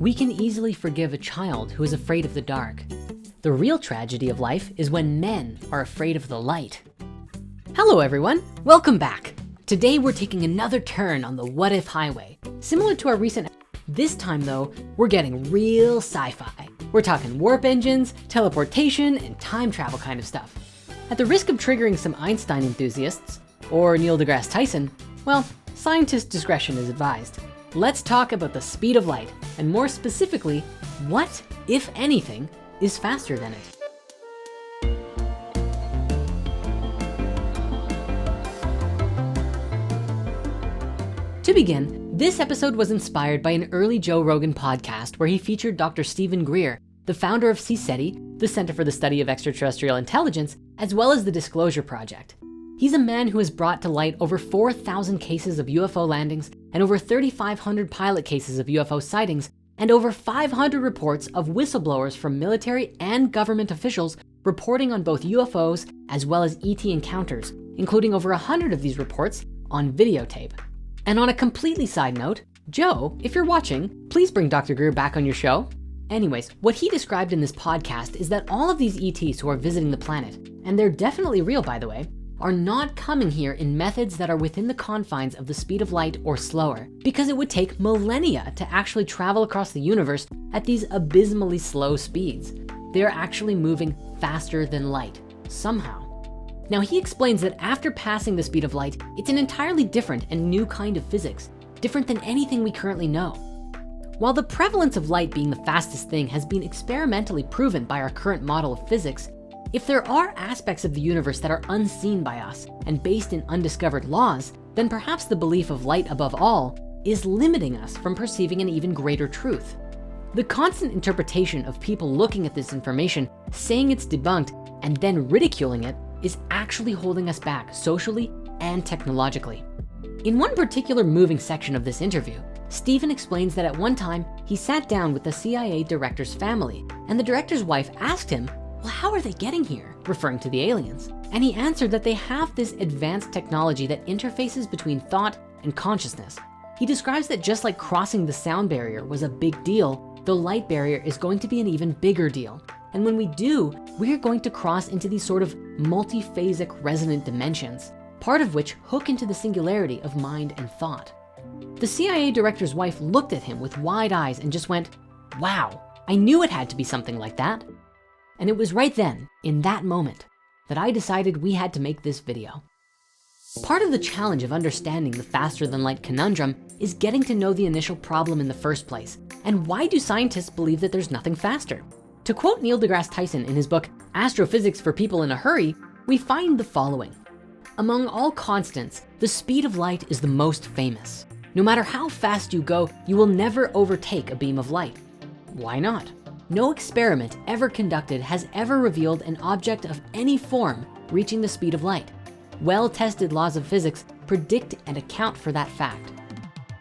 We can easily forgive a child who is afraid of the dark. The real tragedy of life is when men are afraid of the light. Hello everyone, welcome back. Today we're taking another turn on the What If Highway. Similar to our recent, this time though, we're getting real sci-fi. We're talking warp engines, teleportation, and time travel kind of stuff. At the risk of triggering some Einstein enthusiasts, or Neil deGrasse Tyson, well, scientist discretion is advised. Let's talk about the speed of light, and more specifically, what, if anything, is faster than it. To begin, this episode was inspired by an early Joe Rogan podcast where he featured Dr. Stephen Greer, the founder of CSETI, the Center for the Study of Extraterrestrial Intelligence, as well as the Disclosure Project. He's a man who has brought to light over 4,000 cases of UFO landings and over 3,500 pilot cases of UFO sightings and over 500 reports of whistleblowers from military and government officials reporting on both UFOs as well as ET encounters, including over 100 of these reports on videotape. And on a completely side note, Joe, if you're watching, please bring Dr. Greer back on your show. Anyways, what he described in this podcast is that all of these ETs who are visiting the planet, and they're definitely real by the way, are not coming here in methods that are within the confines of the speed of light or slower, because it would take millennia to actually travel across the universe at these abysmally slow speeds. They're actually moving faster than light, somehow. Now he explains that after passing the speed of light, it's an entirely different and new kind of physics, different than anything we currently know. While the prevalence of light being the fastest thing has been experimentally proven by our current model of physics, if there are aspects of the universe that are unseen by us and based in undiscovered laws, then perhaps the belief of light above all is limiting us from perceiving an even greater truth. The constant interpretation of people looking at this information, saying it's debunked, and then ridiculing it is actually holding us back socially and technologically. In one particular moving section of this interview, Stephen explains that at one time he sat down with the CIA director's family, and the director's wife asked him, well, how are they getting here? Referring to the aliens. And he answered that they have this advanced technology that interfaces between thought and consciousness. He describes that just like crossing the sound barrier was a big deal, the light barrier is going to be an even bigger deal. And when we do, we're going to cross into these sort of multiphasic resonant dimensions, part of which hook into the singularity of mind and thought. The CIA director's wife looked at him with wide eyes and just went, wow, I knew it had to be something like that. And it was right then, in that moment, that I decided we had to make this video. Part of the challenge of understanding the faster than light conundrum is getting to know the initial problem in the first place. And why do scientists believe that there's nothing faster? To quote Neil deGrasse Tyson in his book, Astrophysics for People in a Hurry, we find the following. Among all constants, the speed of light is the most famous. No matter how fast you go, you will never overtake a beam of light. Why not? No experiment ever conducted has ever revealed an object of any form reaching the speed of light. Well-tested laws of physics predict and account for that fact.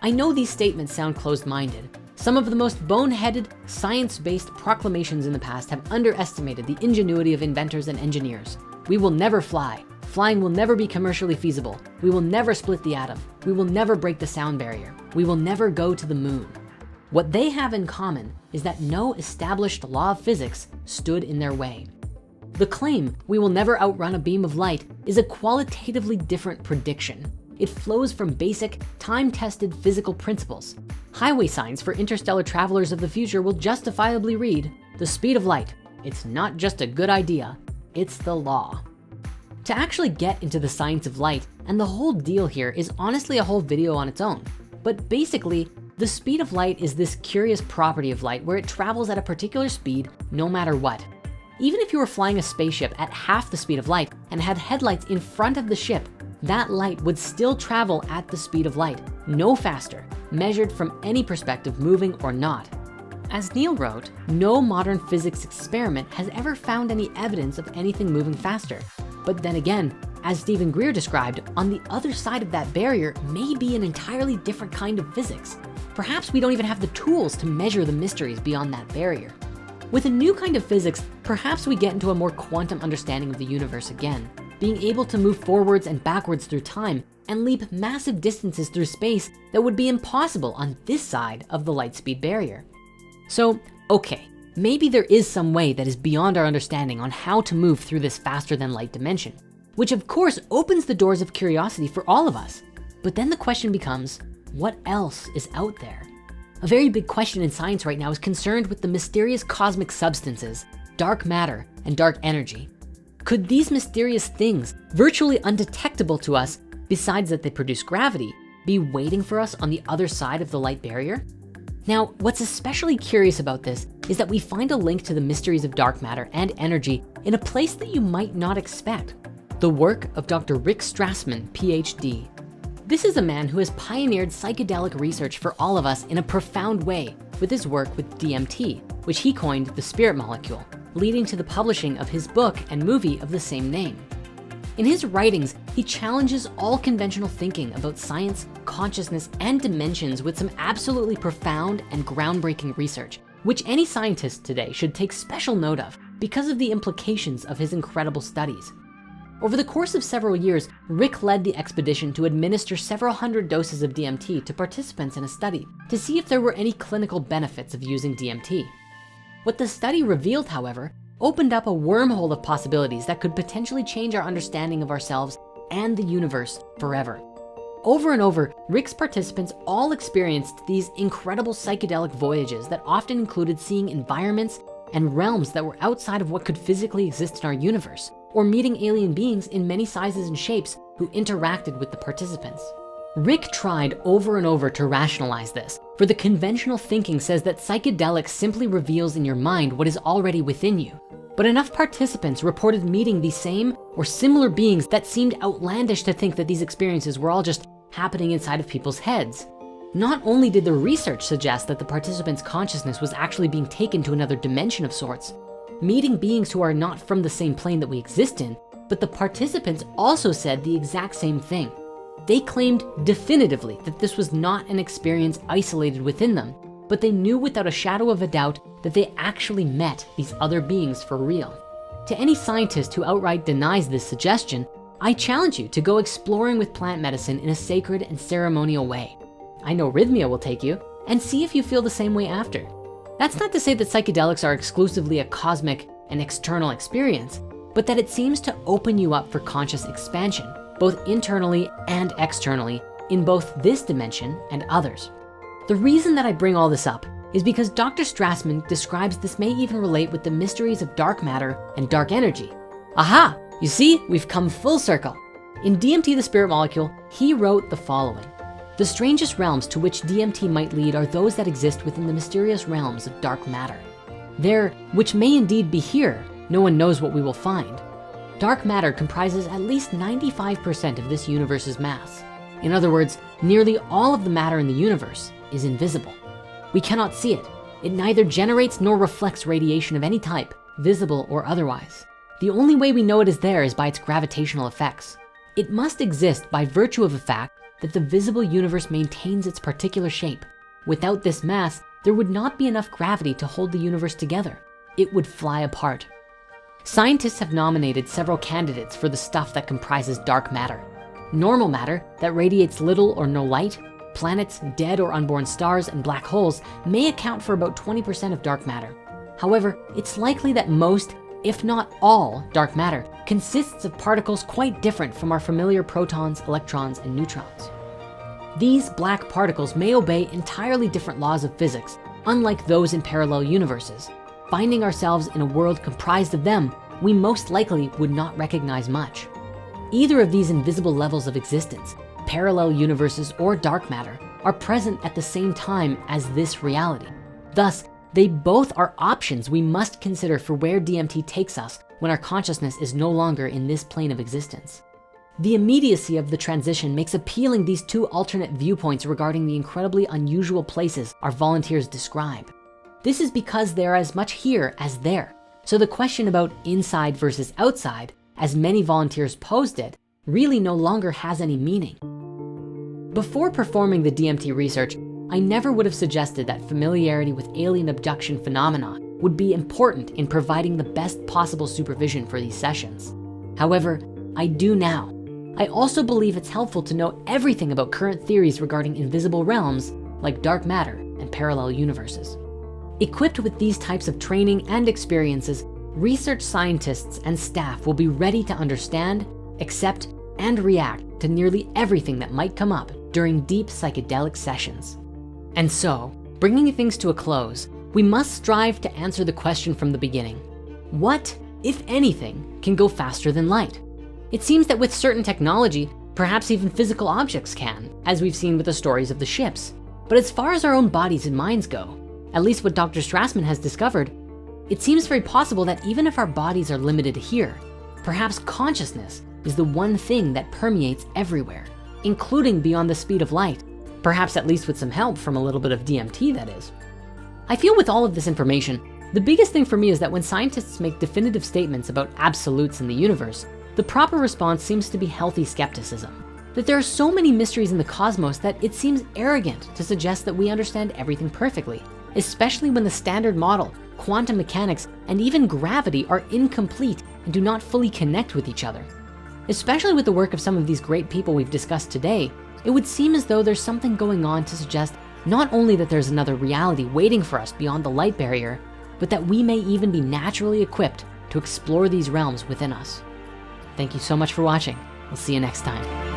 I know these statements sound closed-minded. Some of the most boneheaded, science-based proclamations in the past have underestimated the ingenuity of inventors and engineers. We will never fly. Flying will never be commercially feasible. We will never split the atom. We will never break the sound barrier. We will never go to the moon. What they have in common is that no established law of physics stood in their way. The claim, we will never outrun a beam of light, is a qualitatively different prediction. It flows from basic, time-tested physical principles. Highway signs for interstellar travelers of the future will justifiably read, the speed of light, it's not just a good idea, it's the law. To actually get into the science of light, and the whole deal here is honestly a whole video on its own. But basically, the speed of light is this curious property of light where it travels at a particular speed no matter what. Even if you were flying a spaceship at half the speed of light and had headlights in front of the ship, that light would still travel at the speed of light, no faster, measured from any perspective, moving or not. As Neil wrote, no modern physics experiment has ever found any evidence of anything moving faster. But then again, as Stephen Greer described, on the other side of that barrier may be an entirely different kind of physics. Perhaps we don't even have the tools to measure the mysteries beyond that barrier. With a new kind of physics, perhaps we get into a more quantum understanding of the universe again, being able to move forwards and backwards through time and leap massive distances through space that would be impossible on this side of the light speed barrier. So, okay, maybe there is some way that is beyond our understanding on how to move through this faster than light dimension, which of course opens the doors of curiosity for all of us. But then the question becomes, what else is out there? A very big question in science right now is concerned with the mysterious cosmic substances, dark matter and dark energy. Could these mysterious things, virtually undetectable to us, besides that they produce gravity, be waiting for us on the other side of the light barrier? Now, what's especially curious about this is that we find a link to the mysteries of dark matter and energy in a place that you might not expect: the work of Dr. Rick Strassman, PhD. This is a man who has pioneered psychedelic research for all of us in a profound way with his work with DMT, which he coined the spirit molecule, leading to the publishing of his book and movie of the same name. In his writings, he challenges all conventional thinking about science, consciousness, and dimensions with some absolutely profound and groundbreaking research, which any scientist today should take special note of because of the implications of his incredible studies. Over the course of several years, Rick led the expedition to administer several hundred doses of DMT to participants in a study to see if there were any clinical benefits of using DMT. What the study revealed, however, opened up a wormhole of possibilities that could potentially change our understanding of ourselves and the universe forever. Over and over, Rick's participants all experienced these incredible psychedelic voyages that often included seeing environments and realms that were outside of what could physically exist in our universe, or meeting alien beings in many sizes and shapes who interacted with the participants. Rick tried over and over to rationalize this, for the conventional thinking says that psychedelics simply reveals in your mind what is already within you. But enough participants reported meeting the same or similar beings that seemed outlandish to think that these experiences were all just happening inside of people's heads. Not only did the research suggest that the participants' consciousness was actually being taken to another dimension of sorts, meeting beings who are not from the same plane that we exist in, but the participants also said the exact same thing. They claimed definitively that this was not an experience isolated within them, but they knew without a shadow of a doubt that they actually met these other beings for real. To any scientist who outright denies this suggestion, I challenge you to go exploring with plant medicine in a sacred and ceremonial way. I know Rhythmia will take you, and see if you feel the same way after. That's not to say that psychedelics are exclusively a cosmic and external experience, but that it seems to open you up for conscious expansion, both internally and externally, in both this dimension and others. The reason that I bring all this up is because Dr. Strassman describes this may even relate with the mysteries of dark matter and dark energy. Aha, you see, we've come full circle. In DMT, the Spirit Molecule, he wrote the following: "The strangest realms to which DMT might lead are those that exist within the mysterious realms of dark matter. There, which may indeed be here, no one knows what we will find. Dark matter comprises at least 95% of this universe's mass. In other words, nearly all of the matter in the universe is invisible. We cannot see it. It neither generates nor reflects radiation of any type, visible or otherwise. The only way we know it is there is by its gravitational effects. It must exist by virtue of the fact that the visible universe maintains its particular shape. Without this mass, there would not be enough gravity to hold the universe together. It would fly apart." Scientists have nominated several candidates for the stuff that comprises dark matter. Normal matter that radiates little or no light, planets, dead or unborn stars, and black holes may account for about 20% of dark matter. However, it's likely that most, if not all, dark matter consists of particles quite different from our familiar protons, electrons, and neutrons. These black particles may obey entirely different laws of physics, unlike those in parallel universes. Finding ourselves in a world comprised of them, we most likely would not recognize much. Either of these invisible levels of existence, parallel universes or dark matter, are present at the same time as this reality. Thus, they both are options we must consider for where DMT takes us when our consciousness is no longer in this plane of existence. The immediacy of the transition makes appealing these two alternate viewpoints regarding the incredibly unusual places our volunteers describe. This is because they are as much here as there. So the question about inside versus outside, as many volunteers posed it, really no longer has any meaning. Before performing the DMT research, I never would have suggested that familiarity with alien abduction phenomena would be important in providing the best possible supervision for these sessions. However, I do now. I also believe it's helpful to know everything about current theories regarding invisible realms like dark matter and parallel universes. Equipped with these types of training and experiences, research scientists and staff will be ready to understand, accept, and react to nearly everything that might come up during deep psychedelic sessions. And so, bringing things to a close, we must strive to answer the question from the beginning. What, if anything, can go faster than light? It seems that with certain technology, perhaps even physical objects can, as we've seen with the stories of the ships. But as far as our own bodies and minds go, at least what Dr. Strassman has discovered, it seems very possible that even if our bodies are limited here, perhaps consciousness is the one thing that permeates everywhere, including beyond the speed of light, perhaps at least with some help from a little bit of DMT, that is. I feel with all of this information, the biggest thing for me is that when scientists make definitive statements about absolutes in the universe, the proper response seems to be healthy skepticism. That there are so many mysteries in the cosmos that it seems arrogant to suggest that we understand everything perfectly, especially when the standard model, quantum mechanics, and even gravity are incomplete and do not fully connect with each other. Especially with the work of some of these great people we've discussed today, it would seem as though there's something going on to suggest not only that there's another reality waiting for us beyond the light barrier, but that we may even be naturally equipped to explore these realms within us. Thank you so much for watching. We'll see you next time.